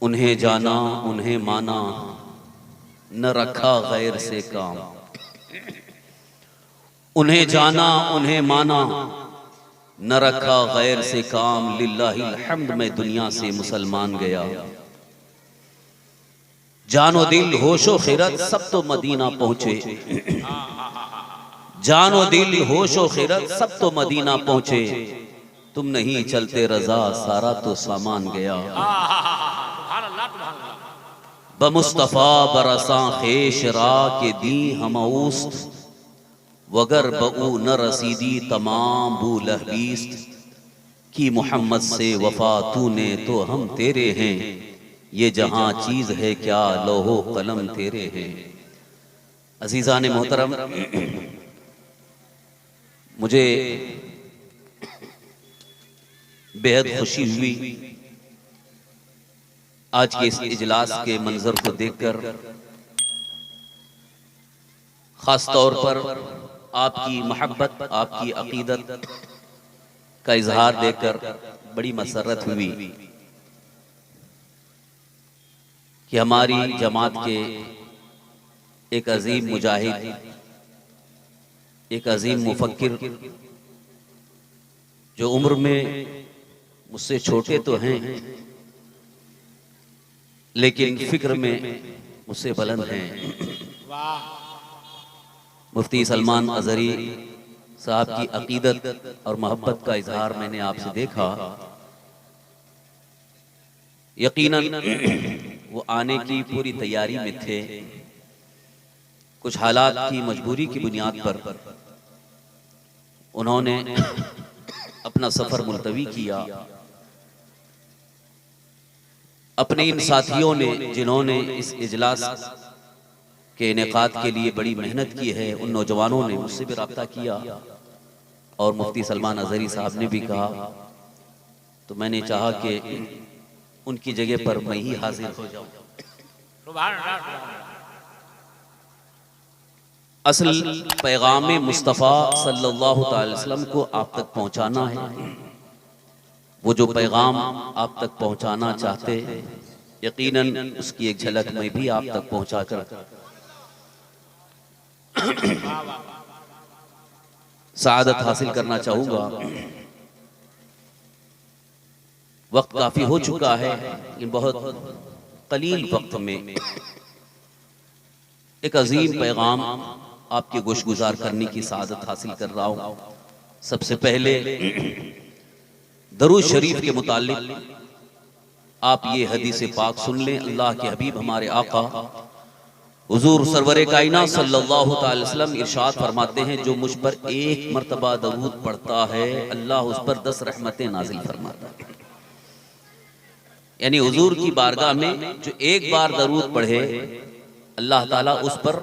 उन्हें जाना उन्हें माना, न रखा गैर से काम। उन्हें जाना उन्हें माना, न रखा गैर से काम। लिल्लाहिल हम्द, मैं दुनिया से मुसलमान गया। जानो दिल होशो खिरत सब तो मदीना पहुंचे। जानो दिल होशो खिरत सब तो मदीना पहुंचे। तुम नहीं चलते रजा, सारा तो सामान गया। बमुस्तफा बरसा खेश रा के दी हम उस्त, वगर बऊ न रसीदी तमाम बू लहबीस्त। की मोहम्मद से वफा तूने तो हम तेरे हैं, ये जहां चीज है क्या लोहो कलम तेरे हैं। अजीजा ने मोहतरम, मुझे बेहद खुशी हुई आज के इस इजलास के मंजर को देखकर, खास तौर पर आपकी मोहब्बत आपकी अकीदत का इजहार देखकर बड़ी मसरत हुई कि हमारी जमात के एक अजीम मुजाहिद, एक अजीम मुफक्किर, जो उम्र में मुझसे छोटे तो हैं लेकिन फिक्र में मुझसे बुलंद हैं, मुफ्ती सलमान अजहरी साहब की अकीदत और मोहब्बत का इजहार मैंने आपसे देखा। यकीनन वो आने की पूरी तैयारी में थे। कुछ हालात की मजबूरी की बुनियाद पर उन्होंने अपना सफर मुलतवी किया। अपने इन साथियों ने जिन्होंने इस इजलास के इनेकाद के लिए बड़ी मेहनत की है, उन नौजवानों ने मुझसे भी रब्ता किया और मुफ्ती सलमान अजहरी साहब ने भी कहा, तो मैंने चाहा कि उनकी जगह पर मैं ही हाजिर हो जाऊं। असल पैगाम मुस्तफ़ा सल्लल्लाहु अलैहि वसल्लम को आप तक पहुंचाना है। वो जो पैगाम आप तक पहुंचाना चाहते, यकीनन उसकी एक झलक मैं भी आप तक पहुंचा कर सआदत हासिल करना चाहूंगा। वक्त काफी हो चुका है, लेकिन बहुत कलील वक्त में एक अजीम पैगाम आपके गोशगुजार करने की सआदत हासिल कर रहा हूं। सबसे पहले दरूद शरीफ के मुतालिक आप ये हदीस पाक सुन लें। अल्लाह के हबीब हमारे आका हुजूर सरवरे कायनात सल्लल्लाहु अलैहि वसल्लम इरशाद फरमाते हैं, जो मुझ पर एक मर्तबा दरूद पढ़ता है अल्लाह उस पर 10 रहमतें नाजिल फरमाता है। यानी हुजूर की बारगाह में जो एक बार दरूद पढ़े अल्लाह ताला उस पर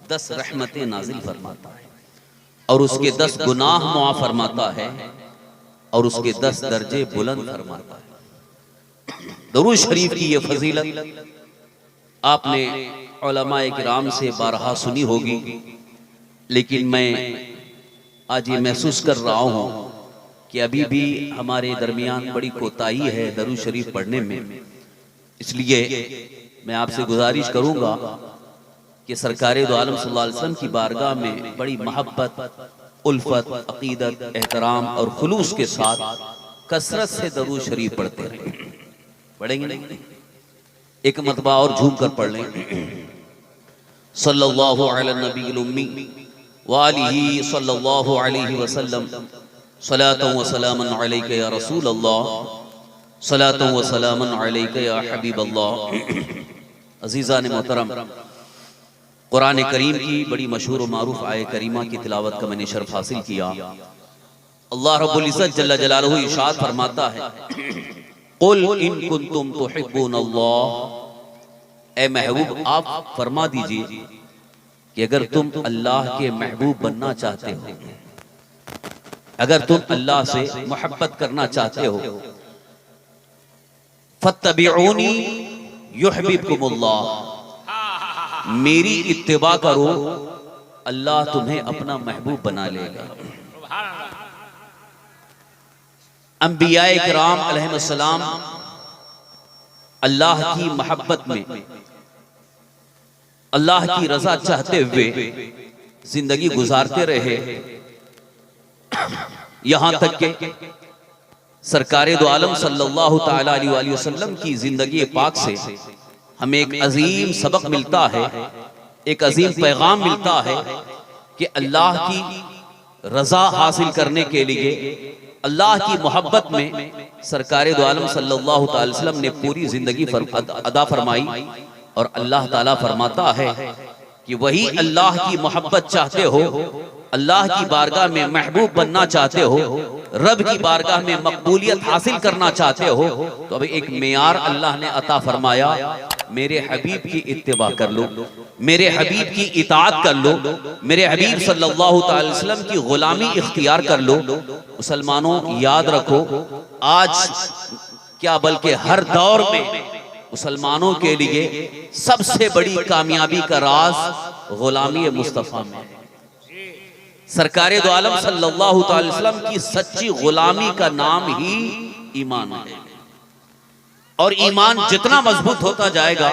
10 रहमतें नाजिल फरमाता है और उसके 10 गुनाह मुआफ फरमाता है और उसके 10 दर्जे बुलंद फरमाता है। दरूद शरीफ की ये फजीलत आपने उलमाए किराम से बारहा सुनी होगी, लेकिन मैं आज ये महसूस कर रहा हूँ कि अभी भी हमारे दरमियान बड़ी कोताही है दरूद शरीफ पढ़ने में। इसलिए मैं आपसे गुजारिश करूंगा कि सरकारे दो आलम सल्लल्लाहु अलैहि वसल्लम की बारगाह में बड़ी मोहब्बत, उल्फत, अकीदत, एहतराम और खुलूस के साथ कसरत से दरूद शरीफ पढ़ते रहें। पढ़ेंगे नहीं? एक मरतबा और झूम कर पढ़ लें। सल्लल्लाहु अला नबील उम्मी व आलिही सल्लल्लाहु अलैहि वसल्लम, सलातु व सलामुन अलैका या रसूल अल्लाह, सलातु व सलामुन अलैका या हबीब अल्लाह। अजीज़ान मोहतरम, कुरान करीम की बड़ी मशहूर और मारूफ आय करीमा की तिलावत का मैंने शर्फ हासिल किया। अल्लाह रब्बुल इज्जत जल्ल जलालुहु इरशाद फरमाता है, कुल इन कुंतुम तुहिब्बुनल्लाह, ए महबूब आप फरमा दीजिए कि अगर तुम अल्लाह के महबूब बनना चाहते हो, अगर तुम अल्लाह से मोहब्बत करना चाहते हो, फत्तबिऊनी युहब्बुकुमुल्लाह, मेरी इत्तिबा करो, अल्लाह तुम्हें अपना महबूब बना लेगा। अंबियाए किराम अलैहिस्सलाम अल्लाह की मोहब्बत में, अल्लाह की रजा चाहते हुए जिंदगी गुजारते रहे, यहां तक के सरकारे दो आलम सल्लल्लाहु ताला अलैहि वसल्लम की जिंदगी पाक से हमें एक अजीम सबक मिलता है, एक अजीम पैगाम मिलता है कि अल्लाह की रजा हासिल करने के लिए, अल्लाह की मोहब्बत में सरकारे दो आलम सल्लल्लाहु अलैहि वसल्लम ने पूरी जिंदगी अदा फरमाई। और अल्लाह ताला फरमाता है कि वही अल्लाह की मोहब्बत चाहते हो, अल्लाह की बारगाह में महबूब बनना चाहते हो, रब की बारगाह में मकबूलियत हासिल करना चाहते हो, तो अभी एक मेयार अल्लाह ने अता फरमाया, मेरे हबीब की इत्तिबा कर लो, मेरे हबीब की इताअत कर लो, मेरे हबीब सल्लल्लाहु अलैहि वसल्लम की गुलामी इख्तियार कर लो। मुसलमानों याद रखो, आज क्या बल्कि हर दौर में मुसलमानों के लिए सबसे बड़ी कामयाबी का राज गुलामी मुस्तफ़ा में है। सरकारे दो आलम सल्लल्लाहु अलैहि वसल्लम की सच्ची गुलामी का नाम ही ईमान है। और ईमान जितना मजबूत होता जाएगा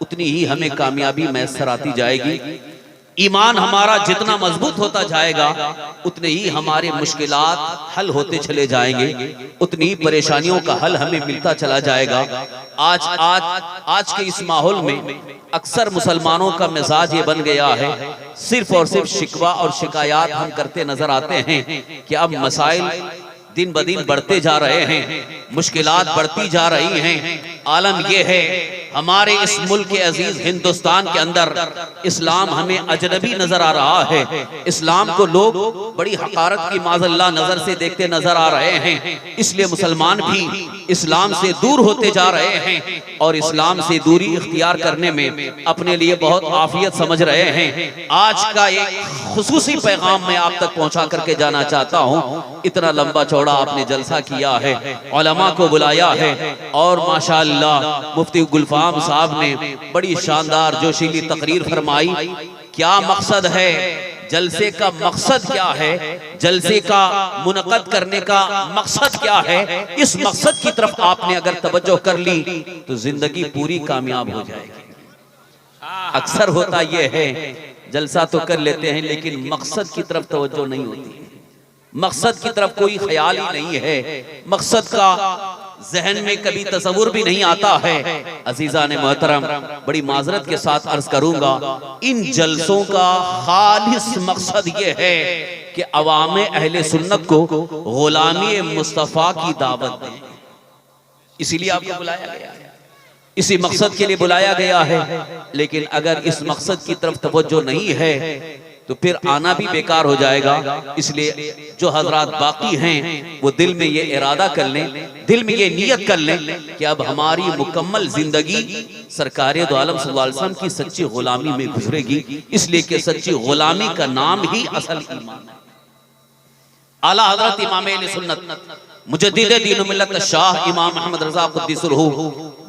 उतनी ही हमें कामयाबी मैसर आती जाएगी। ईमान हमारा जितना मजबूत होता जाएगा उतने ही हमारे मुश्किलात हल होते चले जाएंगे, उतनी ही परेशानियों का हल हमें मिलता चला जाएगा। आज के इस माहौल में अक्सर मुसलमानों का मिजाज ये बन गया है, सिर्फ और सिर्फ शिकवा और शिकायत हम करते नजर आते हैं कि अब मसाइल दिन ब दिन बढ़ते जा रहे हैं, मुश्किलात बढ़ती जा रही हैं। आलम यह है हमारे इस मुल्क के अजीज हिंदुस्तान के अंदर इस्लाम हमें अजनबी नजर आ रहा है। इस्लाम को लोग बड़ी हकारत की माज़अल्लाह नजर से देखते नजर आ रहे हैं, इसलिए मुसलमान भी इस्लाम से दूर होते जा रहे हैं और इस्लाम से दूरी इख्तियार करने में अपने लिए बहुत आफियत समझ रहे हैं। आज का एक खुसूसी पैगाम मैं आप तक पहुंचा करके जाना चाहता हूं। इतना लंबा चौड़ा आपने जलसा किया है, उलमा को बुलाया है और माशाअल्लाह मुफ्ती गुलफाम साहब ने बड़ी शानदार जोशीली तकरीर फरमाई। क्या मकसद है जलसे का, मकसद क्या है जलसे का मुनक़द करने का, मकसद क्या है? इस मकसद की तरफ आपने अगर तवज्जो कर ली तो जिंदगी पूरी कामयाब हो जाएगी। अक्सर होता यह है जलसा तो कर लेते हैं लेकिन मकसद की तरफ तवज्जो नहीं होती, मकसद की तरफ कोई ख्याल ही नहीं है, मकसद का जहन में कभी तस्वुर भी नहीं आता है। अजीजा ने मोहतरम, बड़ी माजरत के साथ अर्ज करूंगा, इन जलसों का खालिस मकसद ये है कि अवामे अहले सुन्नत को गुलामी मुस्तफ़ा की दावत दें। इसीलिए आपको बुलाया गया है, इसी मकसद के लिए बुलाया गया है। लेकिन अगर इस मकसद की तरफ तवज्जो नहीं है तो फिर आना भी बेकार हो जाएगा। इसलिए जो हजरात बाकी हैं वो दिल में ये इरादा कर लें, दिल में ये नियत कर लें कि अब हमारी मुकम्मल जिंदगी सरकारे दो आलम सल्लल्लाहु अलैहि वसल्लम की सच्ची गुलामी में गुजरेगी। इसलिए कि सच्ची गुलामी का नाम ही असल ईमान है। आला हजरत इमाम अहले सुन्नत मुजद्दिद दीन मिल्लत शाह इमाम अहमद रज़ा क़ुद्दिसुर रूह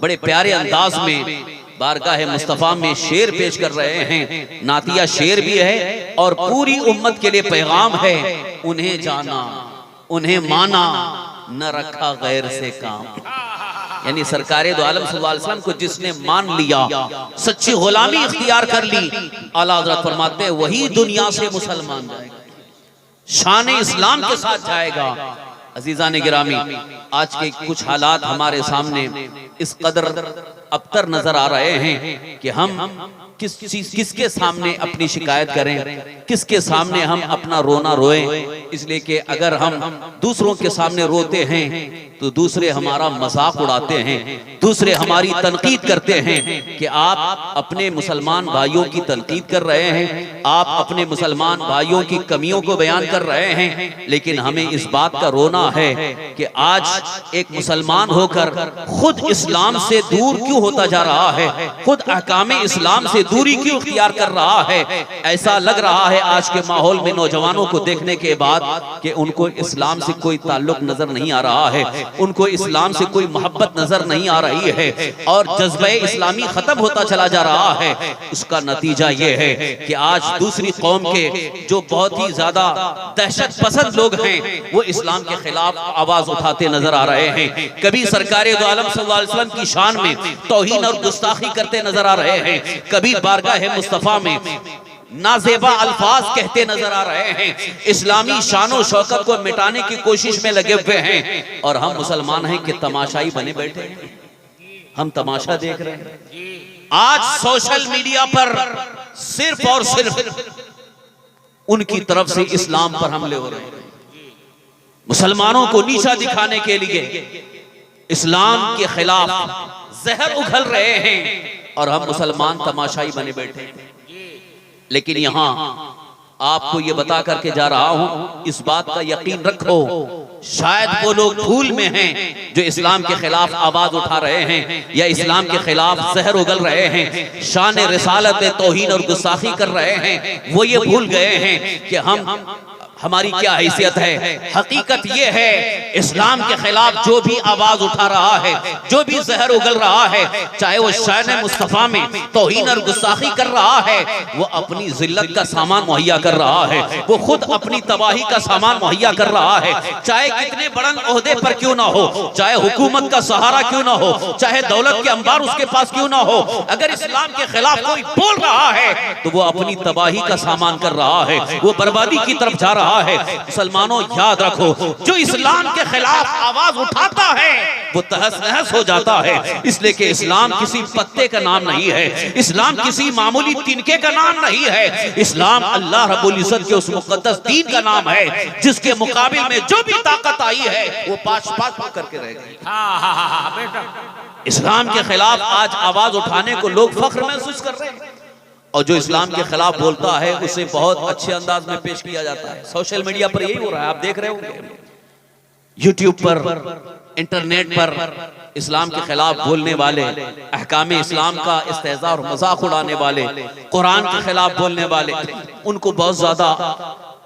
बड़े प्यारे अंदाज में बारगाह मुस्तफ़ा में शेर पेश कर रहे हैं। नातिया शेर भी है और पूरी उम्मत के लिए पैगाम है, उन्हें जाना उन्हें माना न रखा गैर से काम। यानी सरकारे दो आलम सल्लल्लाहु अलैहि वसल्लम को जिसने मान लिया, सच्ची गुलामी इख्तियार कर ली, आला हज़रत फरमाते हैं वही दुनिया से मुसलमान जाएगा, शान इस्लाम के साथ जाएगा। अजीज़ान गिरामी, आज के कुछ हालात हमारे सामने इस कदर अबतर नजर आ रहे हैं कि हम किसके सामने अपनी शिकायत करें, किसके सामने हम अपना रोना रोएं। इसलिए कि अगर हम दूसरों के सामने रोते हैं तो दूसरे हमारा मजाक उड़ाते हैं, दूसरे हमारी तनकीद करते हैं कि आप अपने मुसलमान भाइयों की तनकीद कर रहे हैं, आप अपने मुसलमान भाइयों की कमियों को बयान कर रहे हैं। लेकिन हमें इस बात का रोना है कि आज एक मुसलमान होकर खुद इस्लाम से दूर क्यों होता जा रहा है, खुद अहकामे इस्लाम से दूरी क्यों इख्तियार कर रहा है। ऐसा लग रहा है आज के माहौल में नौजवानों को देखने के बाद कि उनको इस्लाम से कोई ताल्लुक नजर नहीं आ रहा है, उनको इस्लाम से कोई मोहब्बत नजर नहीं आ रही है और जज्बे इस्लामी खत्म होता चला जा रहा है। उसका नतीजा ये है कि आज दूसरी कौम के जो बहुत ही ज्यादा दहशत पसंद लोग हैं वो इस्लाम के खिलाफ आवाज उठाते नजर आ रहे हैं, कभी सरकारे दो आलम सल्लल्लाहु अलैहि वसल्लम की शान में तौहीन और गुस्ताखी करते नजर आ रहे हैं, कभी बारगाह मुस्तफा में नाजेबा अल्फाज कहते नजर आ रहे हैं, इस्लामी शानो शौकत को मिटाने की कोशिश में लगे हुए हैं। और हम मुसलमान हैं कि तमाशाई बने बैठे हैं, हम तमाशा देख रहे हैं। आज सोशल मीडिया पर सिर्फ और सिर्फ उनकी तरफ से इस्लाम पर हमले हो रहे हैं, मुसलमानों को नीचा दिखाने के लिए इस्लाम के खिलाफ जहर उगल रहे हैं और हम मुसलमान तमाशाई बने बैठे हैं। लेकिन यहां आपको ये बता करके जा रहा हूं, इस बात का यकीन रखो, शायद वो लोग भूल में हैं जो इस्लाम के खिलाफ आवाज उठा रहे हैं या इस्लाम के खिलाफ जहर उगल रहे हैं, शान रिसालत तौहीन और गुस्ताखी कर रहे हैं। वो ये भूल गए हैं कि हमारी क्या हैसियत है। हकीकत ये है, इस्लाम के खिलाफ जो भी आवाज उठा रहा है, जो भी जहर उगल रहा है, चाहे वो शान मुस्तफा में तौहीन और गुस्ताखी कर रहा है, वो अपनी जिल्लत का सामान मुहैया कर रहा है, वो खुद अपनी तबाही का सामान मुहैया कर रहा है। चाहे कितने बड़े ओहदे पर क्यों ना हो, चाहे हुकूमत का सहारा क्यों ना हो, चाहे दौलत के अंबार उसके पास क्यों ना हो, अगर इस्लाम के खिलाफ कोई बोल रहा है तो वो अपनी तबाही का सामान कर रहा है, वो बर्बादी की तरफ जा रहा है। मुसलमानों याद रखो, जो इस्लाम के खिलाफ आवाज उठाता है वो तहस नहस हो जाता है, इसलिए कि इस्लाम किसी पत्ते का नाम नहीं है, इस्लाम किसी मामूली तिनके का नाम नहीं है, इस्लाम अल्लाह रब्बुल इज्जत के उस मुकद्दस दीन का नाम है जिसके मुकाबिल में जो भी ताकत आई है वो पास पास करके रह गई। इस्लाम के खिलाफ आज आवाज उठाने को लोग फख्र महसूस कर रहे हैं और जो इस्लाम के खिलाफ बोलता है उसे बहुत अच्छे अंदाज में पेश किया जाता है। सोशल मीडिया पर यही हो रहा है, आप देख रहे होंगे, यूट्यूब पर, इंटरनेट पर इस्लाम के खिलाफ बोलने वाले, अहकाम इस्लाम का इस्तेज़ा और मजाक उड़ाने वाले, कुरान के खिलाफ बोलने वाले, उनको बहुत ज्यादा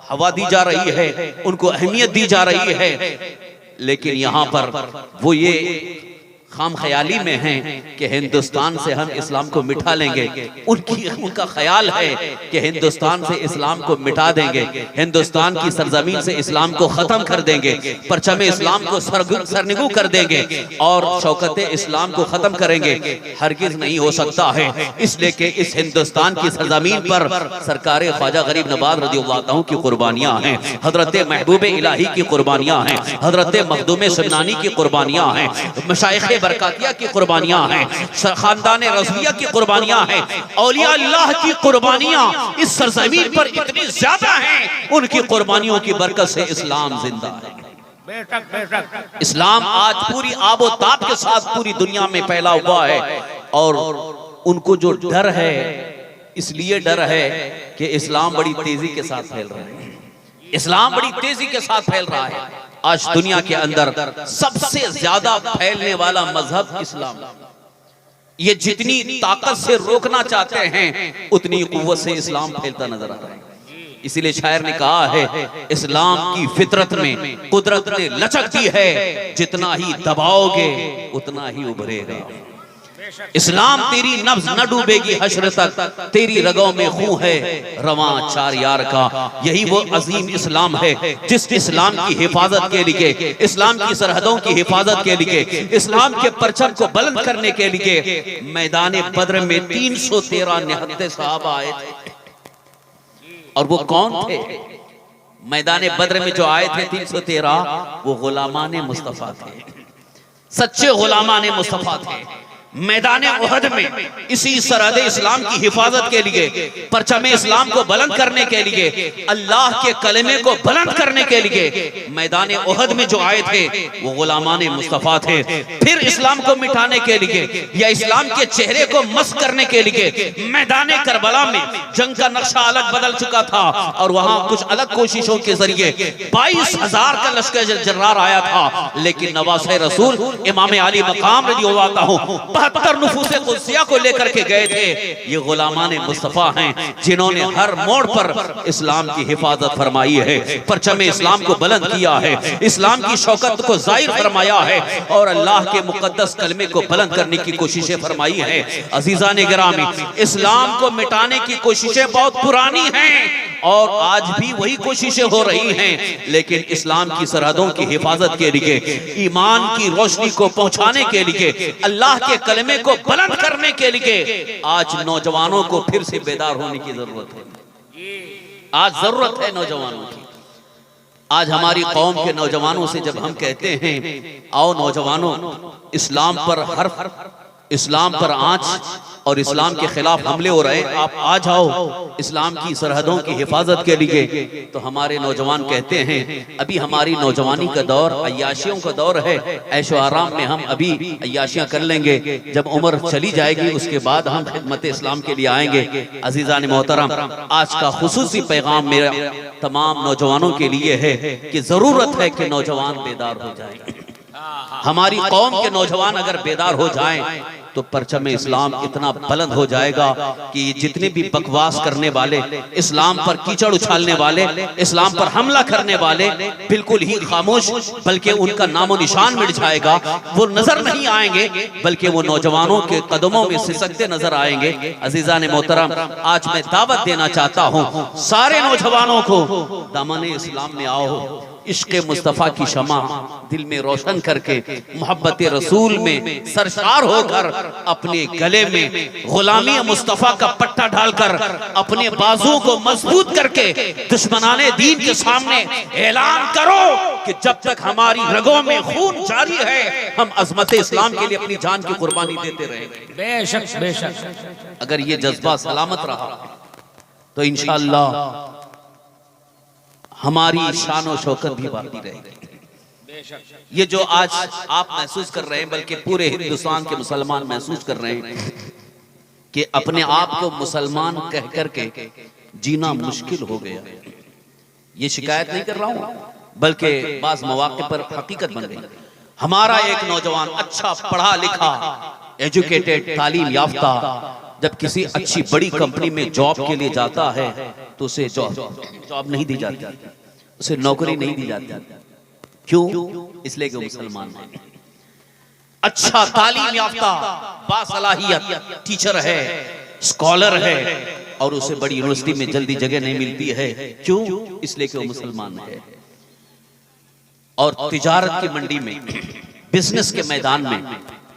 हवा दी जा रही है, उनको अहमियत दी जा रही है। लेकिन यहाँ पर वो ये खाम ख्याली में हैं कि हिंदुस्तान से हम इस्लाम को मिटा लेंगे। उनका ख्याल है कि हिंदुस्तान से इस्लाम को मिटा देंगे, हिंदुस्तान की सरजमीन से इस्लाम को खत्म कर देंगे, परचम इस्लाम को सरनिगू कर देंगे और शौकत इस्लाम को खत्म करेंगे। हरगिज नहीं हो सकता है, इसलिए कि इस हिंदुस्तान की सरजमीन पर सरकार ख्वाजा गरीब नवाज रज़ियल्लाहु अन्हु की कुर्बानियां हैं, हजरत महबूब इलाही की कुर्बानियां हैं, हजरत मखदूम शमनानी की कुर्बानियां हैं, मशाइख बरकातिया की कुर्बानियां हैं, खानदान रज़विया की कुर्बानियां हैं, औलिया अल्लाह की कुर्बानियां इस सरजमीन पर इतनी ज्यादा हैं, उनकी कुर्बानियों की बरकत से इस्लाम जिंदा है। बेशक बेशक इस्लाम आज पूरी आबो ताब के साथ पूरी दुनिया में फैला हुआ है और उनको जो डर है, इसलिए डर है कि इस्लाम बड़ी तेजी के साथ फैल रहा है, इस्लाम बड़ी तेजी के साथ फैल रहा है। आज दुनिया के अंदर सबसे ज्यादा फैलने वाला मजहब इस्लाम। ये जितनी ताकत से रोकना चाहते हैं उतनी कुव्वत से इस्लाम फैलता नजर आ रहा है। इसीलिए शायर ने कहा है, इस्लाम की फितरत में कुदरत ने लचक दी है, जितना ही दबाओगे उतना ही उभरेगा। इस्लाम तेरी नब्ज न डूबेगी हश्र तक, तेरी रगों में खून है रवां चार यार का। यही वो अजीम इस्लाम है जिस इस्लाम की हिफाजत के लिए, इस्लाम की सरहदों की हिफाजत के लिए, इस्लाम के परचम को बुलंद करने के लिए मैदान बद्र में 313 निहत्ते सहाबा आए थे। और वो कौन थे? मैदान बद्र में जो आए थे 313, वो गुलामान मुस्तफा थे, सच्चे गुलामान मुस्तफा थे। मैदान उहद में इसी सरहद इस्लाम की हिफाजत के लिए, परचम इस्लाम को बुलंद करने के लिए, अल्लाह के कलमे को बुलंद करने के लिए मैदान उहद में जो आए थे वो गुलामान मुस्तफा थे। फिर इस्लाम को मिटाने के लिए या इस्लाम के चेहरे को मस्क करने के लिए मैदान करबला में जंग का नक्शा अलग बदल चुका था और वहां कुछ अलग कोशिशों के जरिए 22,000 का लश्कर जर्रार आया था। लेकिन नवासे रसूल इमाम अली मकाम रज़ियल्लाहु अन्हु 72 नुफूसे कुद्सिया को लेकर के गए थे। ये गुलामान मुस्तफ़ा हैं जिन्होंने हर मोड़ पर इस्लाम की हिफाजत फरमाई है, परचम इस्लाम को बुलंद किया है, इस्लाम की शौकत को जाहिर फरमाया है और अल्लाह के मुकद्दस कलमे को बुलंद करने की कोशिशें फरमाई है। अजीज़ान गिरामी, इस्लाम को मिटाने की कोशिशें बहुत पुरानी हैं और आज भी वही कोशिशें हो रही हैं, लेकिन इस्लाम की सरहदों की हिफाजत के लिए, ईमान की रोशनी को पहुंचाने के लिए, अल्लाह के कलमे को बुलंद करने के लिए आज नौजवानों को फिर से बेदार होने की जरूरत है। आज जरूरत है नौजवानों की। आज हमारी कौम के नौजवानों से जब हम कहते हैं आओ नौजवानों, इस्लाम पर आंच और इस्लाम के खिलाफ हमले हो रहे हैं, आप आ जाओ इस्लाम की सरहदों की हिफाजत के लिए, तो हमारे नौजवान कहते हैं अभी हमारी नौजवानी का दौर अय्याशियों का दौर है, ऐशो आराम में हम अभी अय्याशियां कर लेंगे, जब उम्र चली जाएगी उसके बाद हम खिदमत इस्लाम के लिए आएंगे। अजीज़ान मोहतरम, आज का खुसूसी पैगाम मेरा तमाम नौजवानों के लिए है कि जरूरत है कि नौजवान बेदार हो जाए। हमारी कौम के नौजवान अगर बेदार हो जाएं तो परचम इस्लाम इतना बुलंद हो जाएगा कि जितने भी बकवास करने वाले, इस्लाम पर कीचड़ उछालने वाले, इस्लाम पर हमला करने वाले बिल्कुल ही खामोश, बल्कि उनका नामो निशान मिट जाएगा, वो नजर नहीं आएंगे, बल्कि वो नौजवानों के कदमों में सिसकते नजर आएंगे। अजीज़ान मोहतरम, आज मैं दावत देना चाहता हूँ सारे नौजवानों को, दामन इस्लाम में आओ, इश्क़ मुस्तफ़ा की शमा दिल में रोशन करके, मोहब्बत रसूल में सरशार होकर, अपने गले में गुलामी मुस्तफ़ा का पट्टा डालकर, अपने बाजुओं को मजबूत करके दुश्मनाने दीन के सामने ऐलान करो कि जब तक हमारी रगों में खून जारी है हम अज़मत इस्लाम के लिए अपनी जान की कुर्बानी देते रहेंगे। बेशक बेशक अगर ये जज्बा सलामत रहा तो इंशाअल्लाह हमारी शान और शौकत भी बाकी रहेगी। ये जो आज आप महसूस कर रहे हैं, बल्कि पूरे हिंदुस्तान के मुसलमान महसूस कर रहे हैं कि अपने आप को मुसलमान कह करके जीना मुश्किल हो गया। ये शिकायत नहीं कर रहा हूं, बल्कि बाज़ मौके पर हकीकत बन गई। हमारा एक नौजवान अच्छा पढ़ा लिखा, एजुकेटेड, तालीम याफ्ता, जब किसी अच्छी बड़ी कंपनी में जॉब के लिए जाता है तो उसे जॉब नहीं दी जाती, उसे नौकरी नहीं दी जाती। क्यों? इसलिए कि वो मुसलमान है, अच्छा तालीम याफ्ता, बासलाहियत टीचर है, स्कॉलर है, और उसे बड़ी यूनिवर्सिटी में जल्दी जगह नहीं मिलती है। क्यों? इसलिए कि वो मुसलमान है। और तिजारत की मंडी में, बिजनेस के मैदान में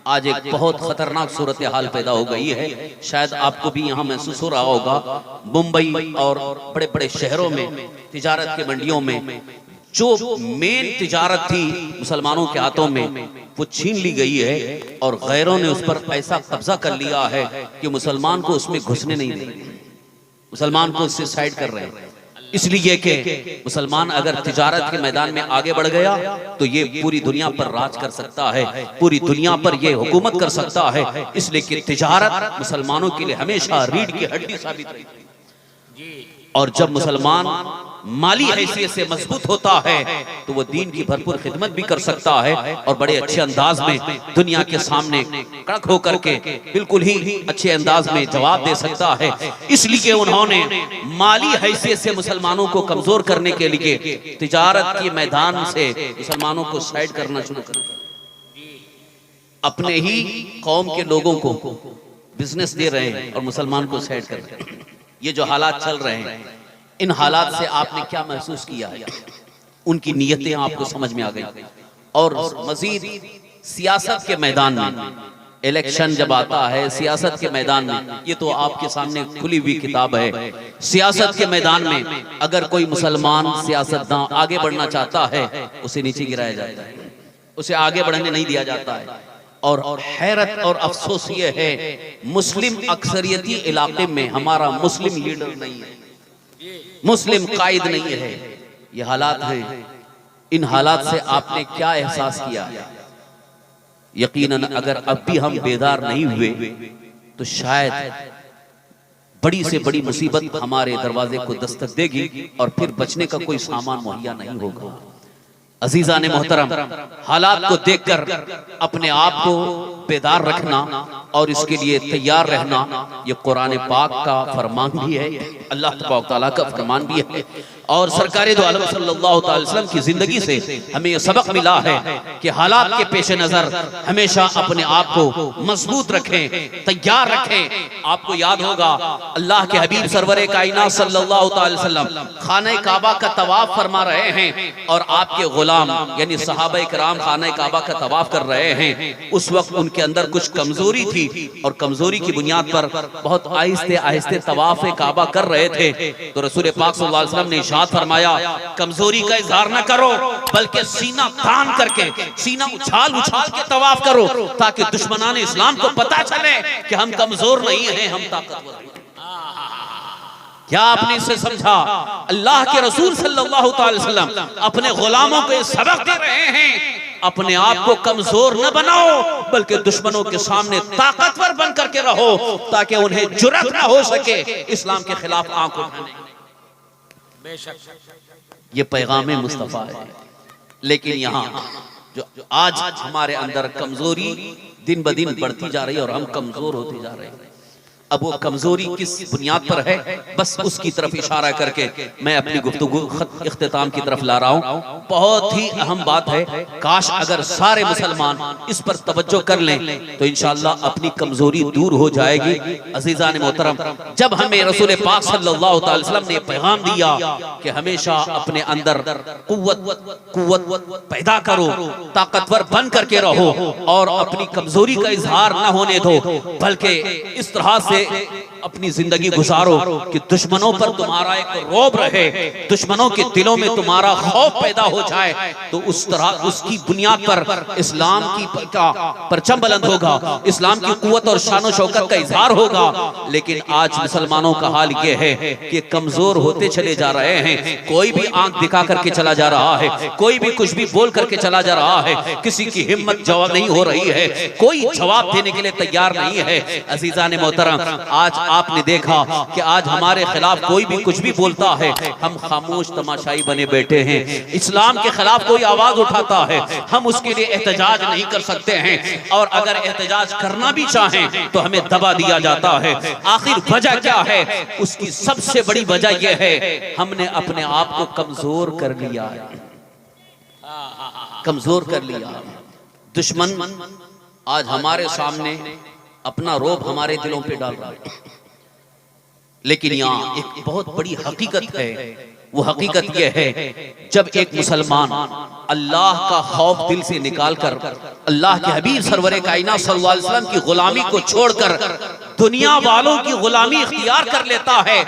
आज एक बहुत खतरनाक सूरत हाल पैदा हो गई है। शायद आपको भी यहाँ महसूस हो रहा होगा, मुंबई और बड़े बड़े शहरों में तिजारत के मंडियों में जो मेन तिजारत थी मुसलमानों के हाथों में, वो छीन ली गई है और गैरों ने उस पर ऐसा कब्जा कर लिया है कि मुसलमान को उसमें घुसने नहीं दे रहे, मुसलमान को उससे साइड कर रहे हैं। इसलिए कि मुसलमान अगर तिजारत के मैदान में आगे बढ़ गया तो ये पूरी दुनिया पर राज कर सकता है, पूरी दुनिया पर ये हुकूमत कर सकता है। इसलिए कि तिजारत मुसलमानों के लिए हमेशा रीढ़ की हड्डी साबित रही। और जब मुसलमान माली हैसियत से मजबूत होता है तो वो दीन की भरपूर खिदमत भी कर सकता है और बड़े अच्छे अंदाज में दुनिया के सामने कड़क होकर के बिल्कुल ही अच्छे अंदाज में जवाब दे सकता है। इसलिए उन्होंने माली हैसियत से मुसलमानों को कमजोर करने के लिए तिजारत के मैदान से मुसलमानों को साइड करना शुरू कर दिया। अपने ही कौम के लोगों को बिजनेस दे रहे हैं और मुसलमान को साइड कर रहे हैं। ये जो हालात चल रहे हैं, इन हालात से आपने क्या महसूस किया है? उनकी नीयतें आपको समझ में आ गई। और मजीद सियासत के मैदान में, इलेक्शन जब आता है सियासत के मैदान में, ये तो आपके सामने खुली हुई किताब है, सियासत के मैदान में अगर कोई मुसलमान सियासतदान आगे बढ़ना चाहता है उसे नीचे गिराया जाता है, उसे आगे बढ़ने नहीं दिया जाता है। और हैरत और अफसोस ये है, मुस्लिम अक्सरियती इलाके में हमारा मुस्लिम लीडर नहीं है, मुस्लिम कायद नहीं है। ये हालात हैं। इन हालात से आपने क्या एहसास किया? यकीनन अगर अब भी हम बेदार नहीं हुए तो शायद बड़ी से बड़ी मुसीबत हमारे दरवाजे को दस्तक देगी और फिर बचने का कोई सामान मुहैया नहीं होगा। अजीज़ान मोहतरम, हालात को देखकर अपने आप को बेदार रखना, और इसके लिए तैयार रहना ये कुरान पाक का फरमान भी है, अल्लाह तबारक तआला का फरमान भी है। और सरकार दो आलम सल्लल्लाहु अलैहि वसल्लम की जिंदगी से हमें यह सबक मिला है कि हालात के पेश नजर हमेशा अपने आप को मजबूत रखें, तैयार रखें। आपको याद होगा अल्लाह के हबीब सरवरे कायनात सल्लल्लाहु अलैहि वसल्लम खाने काबा का तवाफ फरमा रहे हैं और आपके गुलाम यानी सहाबा किराम खाने काबा का तवाफ कर रहे हैं। उस वक्त उनके अंदर कुछ कमजोरी थी और कमजोरी की बुनियाद पर बहुत आहिस्ते आहिस्ते तवाफ काबा कर रहे थे। तो रसूल पाक सल्लल्लाहु अलैहि वसल्लम ने इरशाद फरमाया, कमजोरी का इजहार न करो बल्कि सीना तान करके, सीना उछाल उछाल के तवाफ करो ताकि दुश्मनान इस्लाम को पता चले कि हम कमजोर नहीं हैं, हम ताकतवर हैं। क्या आपने इसे समझा? अल्लाह के रसूल सल्लल्लाहु अलैहि वसल्लम अपने गुलामों को सबक दे रहे हैं, अपने आप को कमजोर न बनाओ बल्कि दुश्मनों के सामने ताकतवर बन करके रहो ताकि उन्हें जुर्रत न हो सके इस्लाम के खिलाफ आंख उठाने। ये पैगाम मुस्तफा है। लेकिन यहाँ जो आज हमारे अंदर कमजोरी दिन ब दिन बढ़ती जा रही है और हम कमजोर होते जा रहे हैं। अब वो कमजोरी किस बुनियाद पर है, बस उसकी तरफ इशारा करके मैं अपनी गुफ्तगू इख्तिताम की तरफ ला रहा हूँ। बहुत ही अहम बात है, काश अगर सारे मुसलमान इस पर तवज्जो कर लें तो इंशाअल्लाह अपनी कमजोरी दूर हो जाएगी। अजीज़ान मोहतरम, जब हमें रसूल पाक सल्लल्लाहु अलैहि वसल्लम ने पैगाम दिया कि हमेशा अपने अंदर कुव्वत पैदा करो, ताकतवर बन करके रहो और अपनी कमजोरी का इजहार न होने दो बल्कि इस तरह से अपनी जिंदगी गुजारो कि दुश्मनों पर तुम्हारा एक रौब रहे, दुश्मनों के दिलों में तुम्हारा खौफ पैदा हो जाए, तो उस तरह उसकी बुनियाद पर इस्लाम की परचम बुलंद होगा, इस्लाम की कुव्वत और शान शौकत का इजहार होगा। लेकिन आज मुसलमानों का हाल ये है कि कमजोर होते चले जा रहे हैं। कोई भी आंख दिखा करके चला जा रहा है, कोई भी कुछ भी बोल करके चला जा रहा है, किसी की हिम्मत जवाब नहीं हो रही है, कोई जवाब देने के लिए तैयार नहीं है। अजीज़ान मोहतरम, आज आपने देखा कि आज हमारे खिलाफ कोई भी कुछ भी बोलता है, हम खामोश तमाशाई बने बैठे हैं। इस्लाम के खिलाफ कोई आवाज उठाता है, हम उसके लिए एहतजाज नहीं कर सकते हैं और अगर एहतजाज करना भी चाहें तो हमें दबा दिया जाता है। आखिर वजह क्या है? उसकी सबसे बड़ी वजह यह है हमने अपने आप को कमजोर कर लिया है, कमजोर कर लिया। दुश्मन आज हमारे सामने अपना रौब हमारे दिलों पे डाल रहा है। लेकिन यहाँ एक बहुत बड़ी हकीकत है, वो हकीकत यह है जब एक मुसलमान अल्लाह का खौफ दिल से निकालकर अल्लाह के हबीब सरवरे कायनात सल्लल्लाहु अलैहि वसल्लम की गुलामी को छोड़कर दुनिया वालों की गुलामी इख्तियार कर लेता है,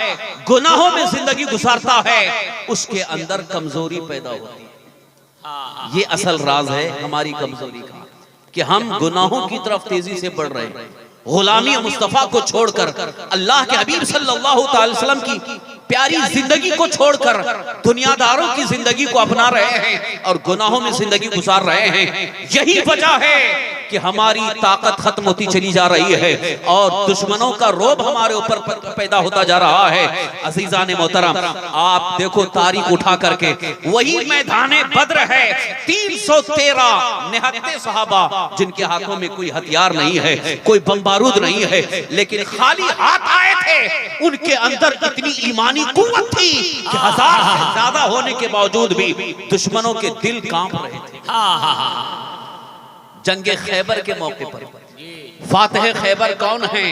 गुनाहों में जिंदगी गुजारता है, उसके अंदर कमजोरी पैदा होती है। ये असल राज है हमारी कमजोरी का कि हम गुनाहों की तरफ तेजी से बढ़ रहे हैं। गुलामी मुस्तफा को छोड़कर अल्लाह के हबीब सल्लल्लाहु अलैहि वसल्लम की प्यारी जिंदगी को छोड़कर दुनियादारों की जिंदगी को अपना रहे हैं और गुनाहों में जिंदगी गुजार रहे हैं। यही वजह है कि हमारी ताकत खत्म होती चली जा रही है और दुश्मनों का रौब हमारे ऊपर पैदा होता जा रहा है। अजीज़ान मोहतरम, आप देखो तारीख उठा करके वही मैदाने बद्र है, 313 निहत्ते सहाबा जिनके हाथों में कोई हथियार नहीं है, कोई बम बारूद नहीं है, लेकिन खाली हाथ आए थे। उनके अंदर इतनी ईमानी कुव्वत थी कि 1000 से ज्यादा होने के बावजूद भी दुश्मनों के दिल कांप रहे थे। जंगे खैबर के मौके पर फातिह खैबर कौन है?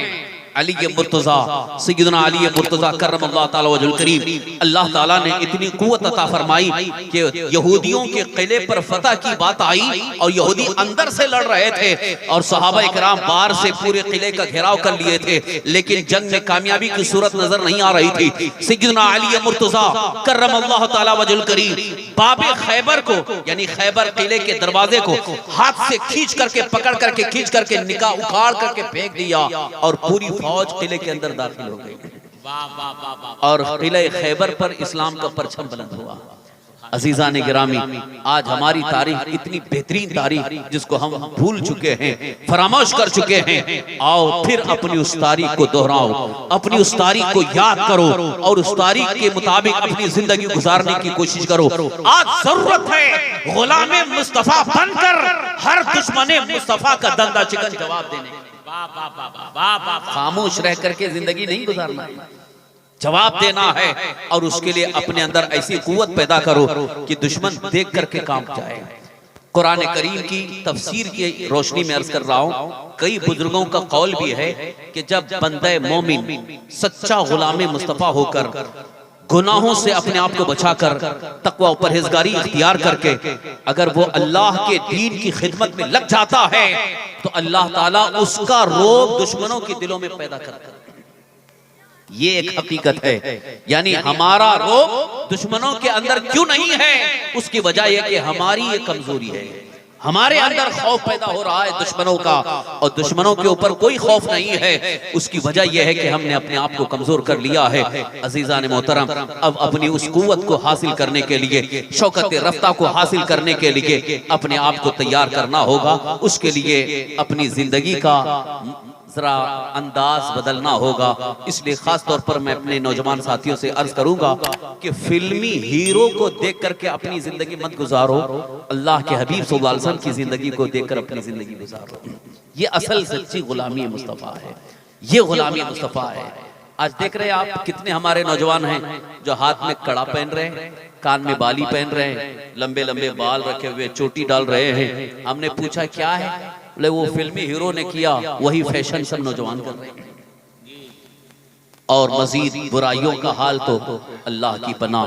अली मुर्तजा, सैयदना अली मुर्तजा करमल्लाहु ताला वजहुल करीम। अल्लाह ताला ने इतनी कुव्वत अता फरमाई कि यहूदियों के किले पर फतह की बात आई और यहूदी अंदर से लड़ रहे थे और सहाबा इकराम बाहर से पूरे किले का घेराव कर लिए थे, लेकिन जंग में कामयाबी की सूरत नजर नहीं आ रही थी। सैयदना अली मुर्तजा करमल्लाहु ताला वजहुल करीम बाबे खैबर को यानी खैबर किले के दरवाजे को हाथ से खींच करके पकड़ करके खींच करके निकाह उखाड़ करके फेंक दिया और पूरी फौज किले के अंदर दाखिल हो गई और किले खैबर पर इस्लाम का परचम बुलंद हुआ। अजीज़ान गिरामी, आज हमारी तारीख इतनी बेहतरीन तारीख जिसको हम भूल चुके हैं, फरामोश कर चुके हैं। आओ फिर अपनी उस तारीख को दोहराओ, अपनी उस तारीख को याद करो और उस तारीख के मुताबिक अपनी जिंदगी गुजारने की कोशिश करो। आज जरूरत है गुलामे मुस्तफा बनकर हर दुश्मने मुस्तफा का दंदा चिकन जवाब देने। खामोश रह करके जिंदगी नहीं गुजारना है, जवाब देना है। और उसके लिए अपने अंदर ऐसी कुव्वत पैदा करो कि दुश्मन देख करके कांप जाए। कुरान करीम की तफसीर की रोशनी में अर्ज कर रहा हूँ, कई बुजुर्गों का कौल भी है कि जब बंदे मोमिन सच्चा गुलाम मुस्तफा होकर गुनाहों से अपने आप को बचाकर तकवा और परहेजगारी इख्तियार करके अगर वो अल्लाह के दीन की खिदमत में लग जाता है तो अल्लाह ताला उसका रोब दुश्मनों के दिलों में पैदा करता है। ये एक हकीकत है। यानी हमारा रोब दुश्मनों के अंदर क्यों नहीं है, उसकी वजह यह कि हमारी ये कमजोरी है। हमारे अंदर खौफ पैदा हो रहा है दुश्मनों का, और दुश्मनों के ऊपर कोई खौफ नहीं है। उसकी वजह यह है कि हमने अपने आप को कमजोर कर लिया है। अजीजान मोहतरम, अब अपनी उस कुव्वत को हासिल करने के लिए, शौकत रफ्ता को हासिल करने के लिए अपने आप को तैयार करना होगा। उसके लिए अपनी जिंदगी का जरा अंदाज बदलना होगा। इसलिए खास तौर पर मैं अपने नौजवान साथियों से अर्ज करूंगा कि फिल्मी हीरो को देख करके अपनी जिंदगी मत गुजारो, अल्लाह के हबीब सल्लल्लाहु अलैहि वसल्लम की जिंदगी को देखकर अपनी जिंदगी गुजारो। ये असल सच्ची गुलामी मुस्तफा है, ये गुलामी मुस्तफा है। आज देख रहे हैं आप कितने हमारे नौजवान हैं जो हाथ में कड़ा पहन रहे हैं, कान में बाली पहन रहे हैं, लंबे लंबे बाल रखे हुए चोटी डाल रहे हैं। हमने पूछा क्या है, बोले वो फिल्मी हीरो ने किया, वही फैशन सब नौजवान कर रहे हैं। और मजीद बुराइयों का हाल तो अल्लाह की पनाह,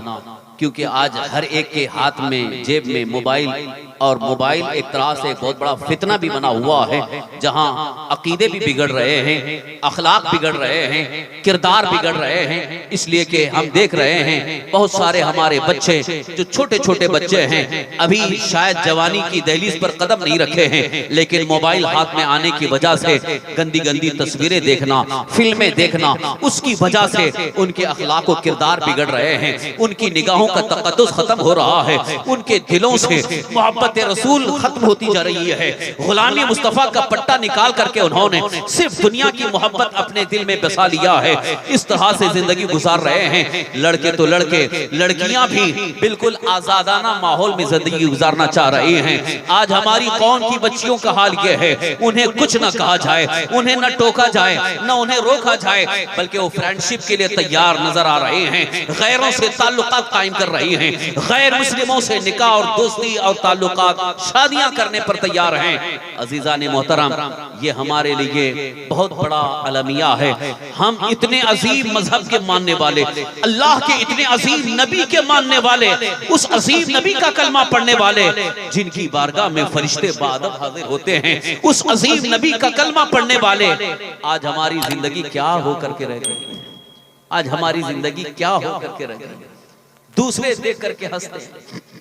क्योंकि आज हर एक के हाथ में जेब में मोबाइल, और मोबाइल एक तरह से बहुत बड़ा फितना भी बना हुआ है, जहां अकीदे भी बिगड़ रहे हैं, अखलाक बिगड़ रहे हैं, किरदार बिगड़ रहे हैं। इसलिए कि हम देख रहे हैं बहुत सारे हमारे बच्चे जो छोटे छोटे बच्चे हैं, अभी शायद जवानी की दहलीज पर कदम नहीं रखे हैं, लेकिन मोबाइल हाथ में आने की वजह से गंदी गंदी तस्वीरें देखना, फिल्में देखना, उसकी वजह से उनके अखलाक और किरदार बिगड़ रहे हैं। उनकी निगाहों का तकद्दुस खत्म हो रहा है, उनके दिलों से मोहब्बत रसूल खत्म होती जा रही है। गुलामी मुस्तफा का पट्टा निकाल करके उन्होंने सिर्फ दुनिया की मोहब्बत अपने दिल में बसा लिया है। इस तरह से जिंदगी गुजार रहे हैं। लड़के तो लड़के, लड़कियां भी बिल्कुल आजादाना माहौल में जिंदगी गुजारना चाह रहे हैं। आज हमारी कौम की बच्चियों का हाल यह है, उन्हें कुछ न कहा जाए, उन्हें न टोका जाए, न उन्हें रोका जाए, बल्कि वो फ्रेंडशिप के लिए तैयार नजर आ रहे हैं। गैरों से ताल्लुकात कायम कर रहे हैं, गैर मुस्लिमों से निकाह और दोस्ती और ताल्लुकात, शादियां करने पर तैयार हैं। अजीजान मोहतरम, ये हमारे लिए बहुत बड़ा अलमिया है। हम इतने अजीम मजहब के मानने वाले, अल्लाह के इतने अजीम नबी के मानने वाले, उस अजीम नबी का कलमा पढ़ने वाले, जिनकी बारगाह में फरिश्ते बादब हाजिर होते हैं, उस अजीम नबी का कलमा पढ़ने वाले, आज हमारी जिंदगी क्या हो करके रह गई? आज हमारी जिंदगी क्या हो करके रह गई? दूसरे देख करके हंसते हैं।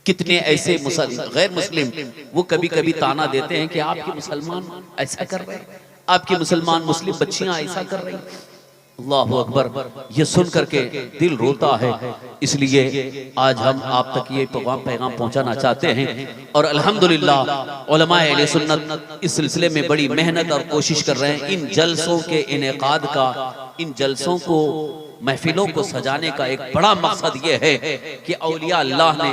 कितने ऐसे गैर मुस्लिम वो कभी कभी ताना देते हैं कि आपके मुसलमान ऐसा कर रहे हैं, आपकी मुसलमान मुस्लिम बच्चियां ऐसा कर रही हैं। अल्लाहु अकबर, ये सुन करके दिल रोता है। इसलिए आज हम आप तक ये पैगाम पहुंचाना चाहते हैं। और अल्हम्दुलिल्लाह उलमाए अहले सुन्नत इस सिलसिले में बड़ी मेहनत और कोशिश कर रहे हैं। इन जलसों के इनेकाद का, इन जलसों को, महफिलों को सजाने का एक बड़ा मकसद ये है कि औलिया अल्लाह ने,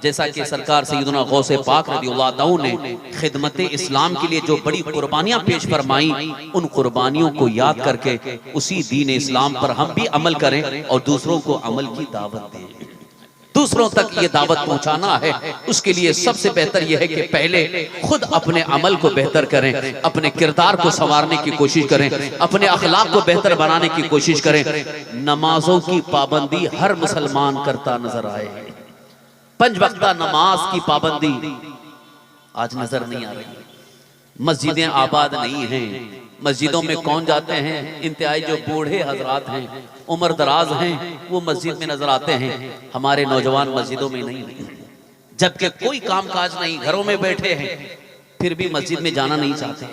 जैसा कि सरकार सैयदना गौसे पाक रज़ियल्लाहु ताला ने खिदमत इस्लाम के लिए जो बड़ी कुर्बानियां पेश फरमाई, उन कुर्बानियों को याद करके उसी दीन इस्लाम पर हम भी अमल करें और दूसरों को अमल की दावत दें, दूसरों तक ये दावत पहुंचाना है। उसके लिए सबसे बेहतर यह है कि पहले खुद अपने अमल को बेहतर करें, अपने किरदार को संवारने की कोशिश करें, अपने अखलाक को बेहतर बनाने की कोशिश करें। नमाजों की पाबंदी हर मुसलमान करता नजर आए, 5 वक्ता नमाज की पाबंदी आज नजर नहीं आ रही। मस्जिदें आबाद नहीं हैं, मस्जिदों में कौन जाते हैं? इंतहाई जो बूढ़े हजरात हैं, उम्र दराज हैं, वो मस्जिद में नजर आते हैं। हमारे नौजवान मस्जिदों में नहीं, जबकि कोई काम काज नहीं, घरों में बैठे हैं, फिर भी मस्जिद में जाना नहीं चाहते।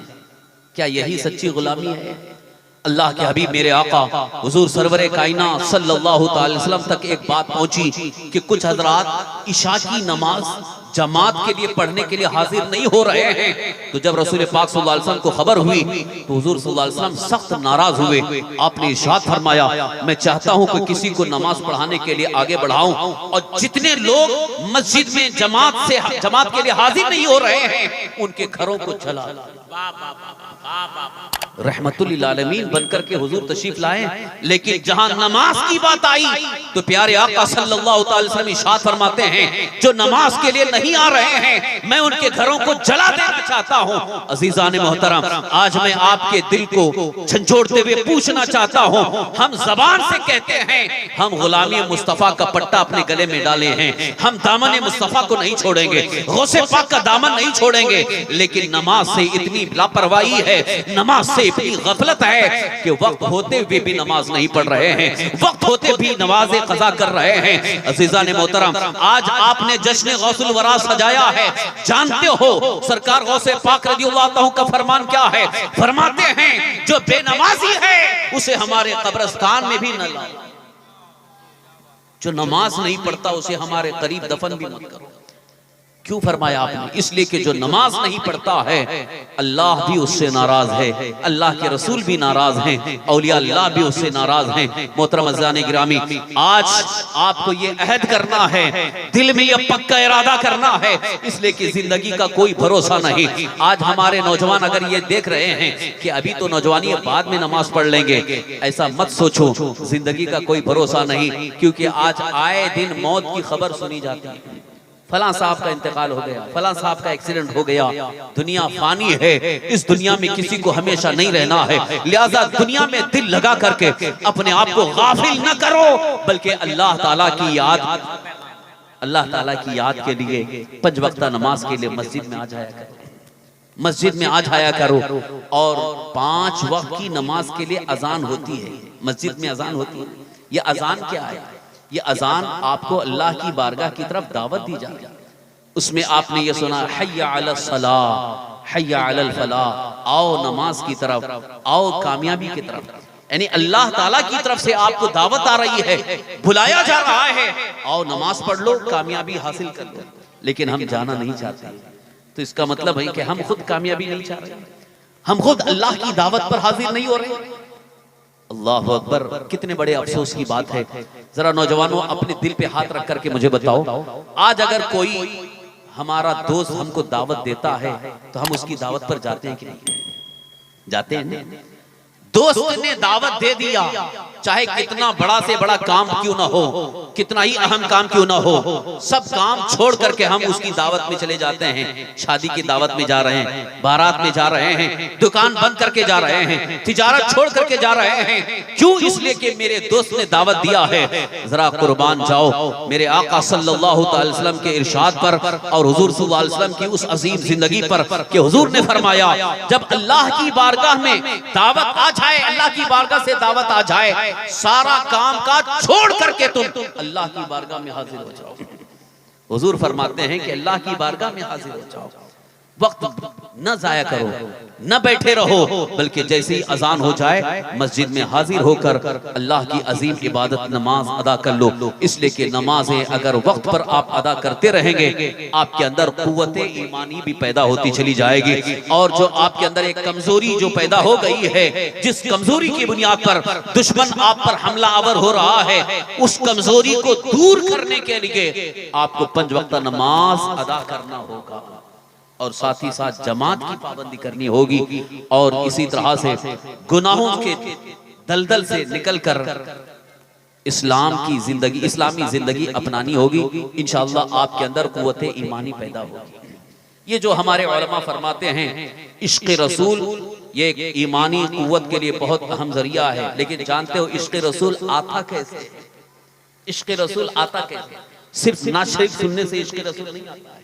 क्या यही सच्ची गुलामी है? अल्लाह के हबीब मेरे आका हुजूर सरवरे कायनात सल्लल्लाहु अलैहि वसल्लम तक एक बात पहुंची कि कुछ हजरात इशा की नमाज जमात के लिए पढ़ने के लिए हाजिर नहीं हो रहे हैं। तो जब रसूल पाक सल्लल्लाहु अलैहि वसल्लम को खबर हुई तो हुजूर सल्लल्लाहु अलैहि वसल्लम सख्त नाराज हुए। आपने इरशाद फरमाया, मैं चाहता हूं कि किसी को नमाज पढ़ाने के लिए आगे बढ़ाऊं, और जितने लोग मस्जिद में जमात के लिए हाजिर नहीं हो रहे हैं, उनके घरों को जला। रहमतुल लिल आलमीन बनकर के हुजूर तशरीफ लाए। लेकिन जहां नमाज की बात आई तो प्यारे आका सल्लल्लाहु अलैहि वसल्लम इरशाद फरमाते हैं, जो नमाज के लिए नहीं आ रहे हैं मैं उनके घरों को जला देना चाहता हूं। अजीजान मोहतरम, आज मैं आपके दिल को झंझोड़ते हुए पूछना चाहता हूं, हम जबान से कहते हैं हम गुलामी मुस्तफा का पट्टा अपने गले में डाले हैं, हम दामन मुस्तफा को नहीं छोड़ेंगे, गौसे पाक का दामन नहीं छोड़ेंगे, लेकिन नमाज से इतनी लापरवाही है, नमाज से इतनी गफलत है कि वक्त होते हुए भी नमाज नहीं पढ़ रहे हैं, वक्त होते भी नमाजें कज़ा कर रहे हैं। अज़ीज़ान मोहतरम, आज आपने जश्न गौसुल वरा सजाया है, जानते हो सरकार गौसे पाक रज़ियल्लाहु अन्हु का फरमान क्या है? फरमाते हैं जो बेनमाजी है उसे हमारे कब्रिस्तान में भी न लाओ, जो नमाज नहीं पढ़ता उसे हमारे करीब दफन भी मत करो। क्यों फरमाया आपने? इसलिए कि जो नमाज नहीं पढ़ता है अल्लाह भी उससे नाराज है, अल्लाह के रसूल भी नाराज हैं, औलिया अल्लाह भी उससे नाराज हैं। मोहतरम अज़ीज़ान गिरामी, आज आपको ये अहद करना है, दिल में ये पक्का इरादा करना है, इसलिए कि जिंदगी का कोई भरोसा नहीं। आज हमारे नौजवान अगर ये देख रहे हैं कि अभी तो नौजवानी है, बाद में नमाज पढ़ लेंगे, ऐसा मत सोचो, जिंदगी का कोई भरोसा नहीं, क्योंकि आज आए दिन मौत की खबर सुनी जाती है। फलां साहब का इंतकाल हो गया, फलां साहब का एक्सीडेंट हो गया। दुनिया फानी है, इस दुनिया में किसी को हमेशा नहीं रहना है, लिहाजा दुनिया में दिल लगा करके अपने आप को गाफिल न करो, बल्कि अल्लाह ताला की याद के लिए 5 वक्त नमाज के लिए मस्जिद में आ जाया करो, मस्जिद में आ जाया करो। और 5 वक्त की नमाज के लिए अजान होती है, मस्जिद में अजान होती है। ये अजान क्या है? ये अजान आपको अल्लाह की बारगाह की तरफ दावत दी जाती है। उसमें आपने ये सुना, हय्या अलस सलाह हय्या अलल फलाह, आओ नमाज की तरफ, आओ कामयाबी की तरफ, यानी अल्लाह ताला की तरफ से आपको दावत आ रही है, बुलाया जा रहा है, आओ नमाज पढ़ लो, कामयाबी हासिल कर लो। लेकिन हम जाना नहीं चाहते, तो इसका मतलब है कि हम खुद कामयाबी नहीं चाह रहे, हम खुद अल्लाह की दावत पर हाजिर नहीं हो रहे। अल्लाह अकबर, कितने बड़े अफसोस की बात है। जरा नौजवानों अपने दिल पे हाथ रख करके मुझे बताओ, आज अगर कोई हमारा दोस्त हमको दावत देता है तो हम उसकी दावत पर जाते हैं कि नहीं? जाते हैं। दोस्त ने दावत दे दिया, चाहे कितना बड़ा से बड़ा काम क्यों ना हो, कितना ही अहम काम क्यों ना हो, सब काम छोड़ करके हम उसकी दावत में चले जाते हैं। शादी की दावत में जा रहे हैं, बारात में जा रहे हैं, दुकान बंद करके जा रहे हैं, तिजारत छोड़ करके जा रहे हैं। क्यों? इसलिए कि मेरे दोस्त ने दावत दिया है। जरा कुर्बान जाओ मेरे आका सल्लल्लाहु अलैहि वसल्लम के इरशाद पर और हुजूर सल्लल्लाहु अलैहि वसल्लम की उस अजीम जिंदगी पर कि हुजूर ने फरमाया, जब अल्लाह की बारगाह में दावत आ जाए, अल्लाह की बारगाह से दावत आ जाए, सारा काम काज छोड़ करके तुम अल्लाह की बारगाह में हाजिर हो जाओ। हुजूर फरमाते हैं कि अल्लाह की बारगाह में हाजिर हो जाओ, वक्त न जाया करो, न बैठे रहो, बल्कि जैसे ही अजान हो जाए मस्जिद में हाजिर होकर अल्लाह की अजीम इबादत नमाज अदा कर लो। इसलिए कि नमाजें अगर वक्त पर आप अदा करते रहेंगे, आपके अंदर कुव्वत ईमानी भी पैदा होती चली जाएगी। और जो आपके अंदर एक कमजोरी जो पैदा हो गई है, जिस कमजोरी की बुनियाद पर दुश्मन आप पर हमला आवर हो रहा है, उस कमजोरी को दूर करने के लिए आपको 5 वक्त नमाज अदा करना होगा और साथ ही साथ जमात की पाबंदी करनी होगी। और इसी तरह से गुनाहों के दलदल से निकलकर इस्लाम की जिंदगी, इस्लामी जिंदगी अपनानी होगी। इंशाअल्लाह आपके अंदर कुव्वत ईमानी पैदा होगी। ये जो हमारे उलमा फरमाते हैं इश्क रसूल, ये एक ईमानी कुव्वत के लिए बहुत अहम जरिया है। लेकिन जानते हो इश्क रसूल आता कैसे? इश्क रसूल आता कैसे? सिर्फ नात शरीफ सुनने से इश्क रसूल नहीं आता है।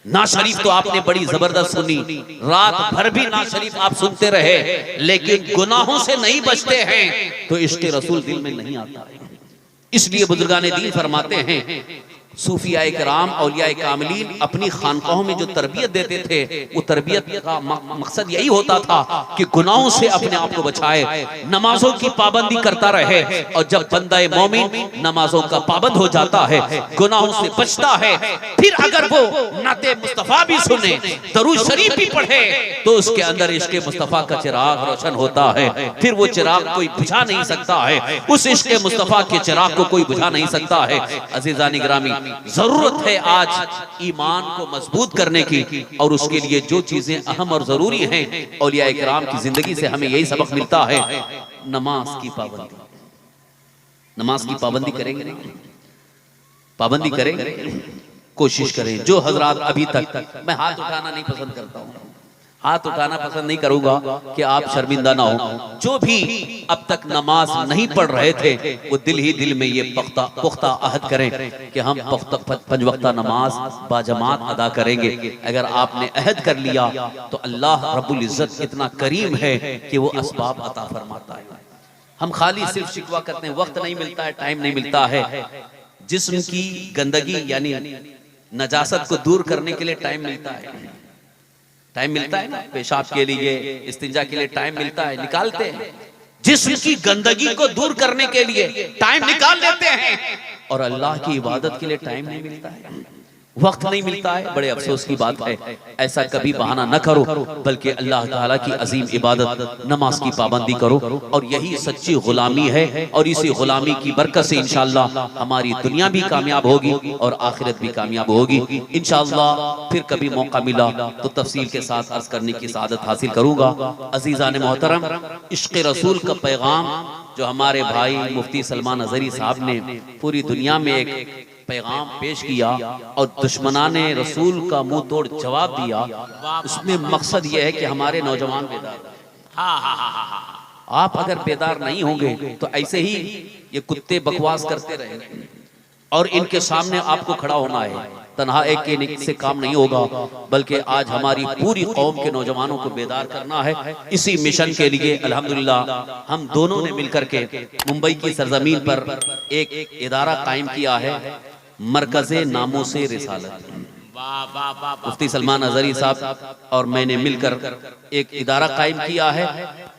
नात शरीफ तो आपने बड़ी जबरदस्त सुनी, रात भर भी नात शरीफ आप सुनते रहे, लेकिन गुनाहों से नहीं बचते हैं तो इश्क रसूल दिल में नहीं आता है। इसलिए बुजुर्गान दीन फरमाते हैं, सूफियाए किराम औलियाए कामिलीन अपनी खानकाहों में जो तरबियत देते थे, वो तरबियत का मकसद यही होता था कि गुनाहों से अपने आप को बचाए, नमाजों की पाबंदी करता रहे। और जब बंदा मोमिन नमाजों का पाबंद हो जाता है, गुनाहों से बचता है, फिर अगर वो नाते मुस्तफा भी सुने, दरूद शरीफ भी पढ़े, तो उसके अंदर इश्क मुस्तफा का चिराग रोशन होता है। फिर वो चिराग कोई बुझा नहीं सकता है, उस इश्क मुस्तफा के चिराग को कोई बुझा नहीं सकता है। अजीजान गिरामी, जरूरत है आज ईमान को मजबूत करने की, और उसके लिए जो चीजें अहम और जरूरी हैं, औलिया इकराम की जिंदगी से हमें यही सबक मिलता है। नमाज की पाबंदी, नमाज की पाबंदी करेंगे, पाबंदी करेंगे, कोशिश करें। जो हजरात अभी तक, मैं हाथ उठाना नहीं पसंद करता हूँ, हाथ उठाना पसंद नहीं करूंगा कि आप शर्मिंदा ना हो, जो भी अब तक नमाज नहीं पढ़ रहे थे वो दिल ही दिल में ये पुख्ता अहद करें कि हम पंज वक्ता नमाज बाजमात अदा करेंगे। अगर आपने अहद कर लिया तो अल्लाह रब्बुल इज्जत इतना करीम है कि वो असबाब अता फरमाता है। हम खाली सिर्फ शिकवा करते हैं, वक्त नहीं मिलता है, टाइम नहीं मिलता है। जिस्म की गंदगी यानी नजासत को दूर करने के लिए टाइम मिलता है, टाइम मिलता है ना, पेशाब के लिए, इस्तिंजा के लिए टाइम मिलता है, निकालते हैं। जिस्म की गंदगी को दूर करने के लिए टाइम निकाल लेते हैं, और अल्लाह की इबादत के लिए टाइम नहीं मिलता है, वक्त नहीं मिलता है। बड़े अफसोस की बात है। ऐसा कभी बहाना न करो, बल्कि अल्लाह ताला की अजीम इबादत नमाज की पाबंदी करो, और यही सच्ची गुलामी है। और इसी गुलामी की बरकत से इंशाअल्लाह हमारी दुनिया भी कामयाब होगी और आखिरत भी कामयाब होगी इंशाअल्लाह। फिर कभी मौका मिला तो तफसील के साथ अर्ज करने की सआदत हासिल करूंगा। अजीज़ान मोहतरम, इश्क़ रसूल का पैगाम जो हमारे भाई मुफ्ती सलमान अज़हरी साहब ने पूरी दुनिया में एक पैगाम पेश किया और दुश्मनाने रसूल का मुंह तोड़ जवाब दिया, उसमें मकसद यह है कि हमारे नौजवान बेदार, आप अगर बेदार नहीं होंगे तो ऐसे ही ये कुत्ते बकवास करते रहेंगे, और इनके सामने आपको खड़ा होना है। तन्हा एक के से काम नहीं होगा, बल्कि आज हमारी पूरी कौम के नौजवानों को बेदार करना है। इसी मिशन के लिए अल्हम्दुलिल्लाह हम दोनों ने मिलकर के मुंबई की सरजमीन पर एक इदारा कायम किया है, मरकज़े नामोसे रिसालत। मुफ्ती सलमान अज़हरी साहब और मैंने मिलकर एक इदारा कायम किया है।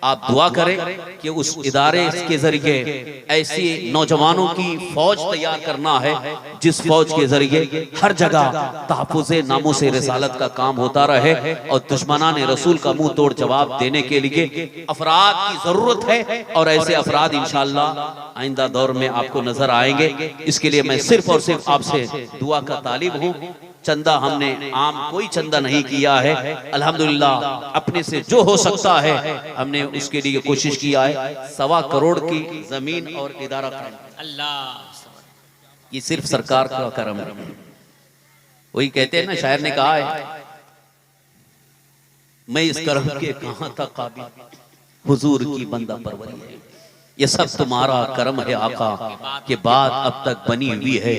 आप दुआ करें कि उस इदारे के जरिए ऐसे नौजवानों की फौज तैयार करना है, जिस फौज के जरिए हर जगह तहफ़्फ़ुज़े नामोसे रिसालत का काम होता रहे, और दुश्मनान रसूल का मुंह तोड़ जवाब देने के लिए अफराद की जरूरत है, और ऐसे अफराद इंशाअल्लाह आइंदा दौर में आपको नजर आएंगे। इसके लिए मैं सिर्फ और सिर्फ आपसे दुआ का तालिब हूँ। चंदा हमने आम कोई चंदा नहीं किया है, अल्हम्दुलिल्लाह अपने से जो हो सकता है हमने उसके लिए कोशिश किया है। 1.25 करोड़ की जमीन और इदारा कायम, अल्लाह ये सिर्फ सरकार का करम है। वही कहते हैं ना, शायर ने कहा है, मैं इस करम के कहां तक काबिल, हुजूर की बंदा परवरी है, ये सब तुम्हारा करम है आका, के बाद अब तक बनी हुई है।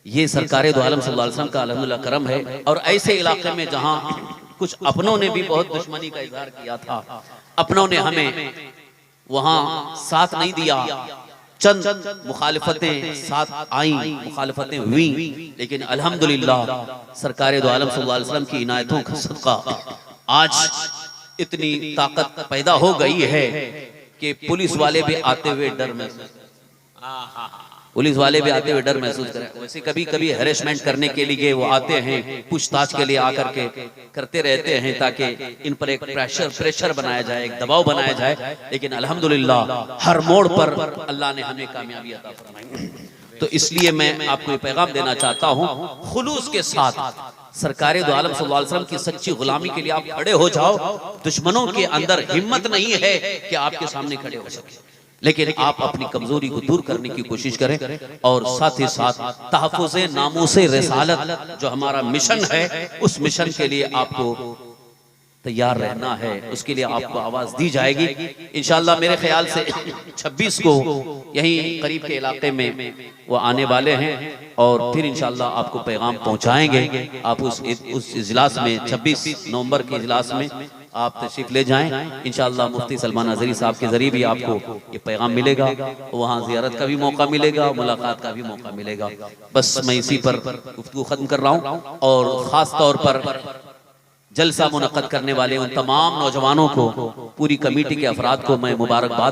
ये सरकारे दो आलम सल्लल्लाहु अलैहि वसल्लम का अल्हम्दुलिल्लाह करम है। और ऐसे इलाके में जहां कुछ अपनों ने भी बहुत दुश्मनी का इजहार किया था, अपनों ने हमें वहां साथ नहीं दिया, चंद मुखालिफतें साथ आई, मुखालिफतें हुई, लेकिन अल्हम्दुलिल्लाह सरकारे दो आलम सल्लल्लाहु अलैहि वसल्लम की इनायतों का सदका आज इतनी ताकत पैदा हो गई है कि पुलिस वाले भी आते हुए डर महसूस, पुलिस वाले भी आते हुए डर महसूस करें। वैसे कभी कभी हैरेसमेंट करने के लिए वो आते हैं, पूछताछ के लिए आकर के करते रहते हैं, ताकि इन पर एक प्रेशर बनाया जाए, एक दबाव बनाया जाए। लेकिन अल्हम्दुलिल्लाह हर मोड़ पर अल्लाह ने हमें कामयाबी अता फरमाई। तो इसलिए मैं आपको ये पैगाम देना चाहता हूँ, खुलूस के साथ सरकारे दो आलम सल्लल्लाहु अलैहि वसल्लम की सच्ची गुलामी के लिए आप खड़े हो जाओ। दुश्मनों के अंदर हिम्मत नहीं है कि आपके सामने खड़े हो सके, लेकिन आप अपनी कमजोरी को दूर करने की कोशिश करें, और साथ ही साथ तहफ़्फ़ुज़े नामोसे रिसालत जो हमारा मिशन है, उस मिशन के लिए आपको तैयार रहना है। उसके लिए आपको आवाज दी जाएगी इंशाअल्लाह। मेरे ख्याल से 26 को यहीं करीब के इलाके में वो आने वाले हैं, और फिर इंशाअल्लाह आपको पैगाम पहुंचाएंगे। आप उस इजलास में 26 नवंबर के इजलास में आप तशरीफ ले जाएं इंशाअल्लाह। मुफ्ती सलमान अज़हरी साहब के जरिए भी आपको ये पैगाम मिलेगा, वहाँ ज़ियारत का भी मौका मिलेगा, मुलाकात का भी मौका मिलेगा। बस मैं इसी पर गुफ्तगू खत्म कर रहा हूँ, और ख़ास तौर पर जलसा मुनक़्क़द करने वाले उन तमाम नौजवानों को, पूरी कमेटी के अफराद को मैं मुबारकबाद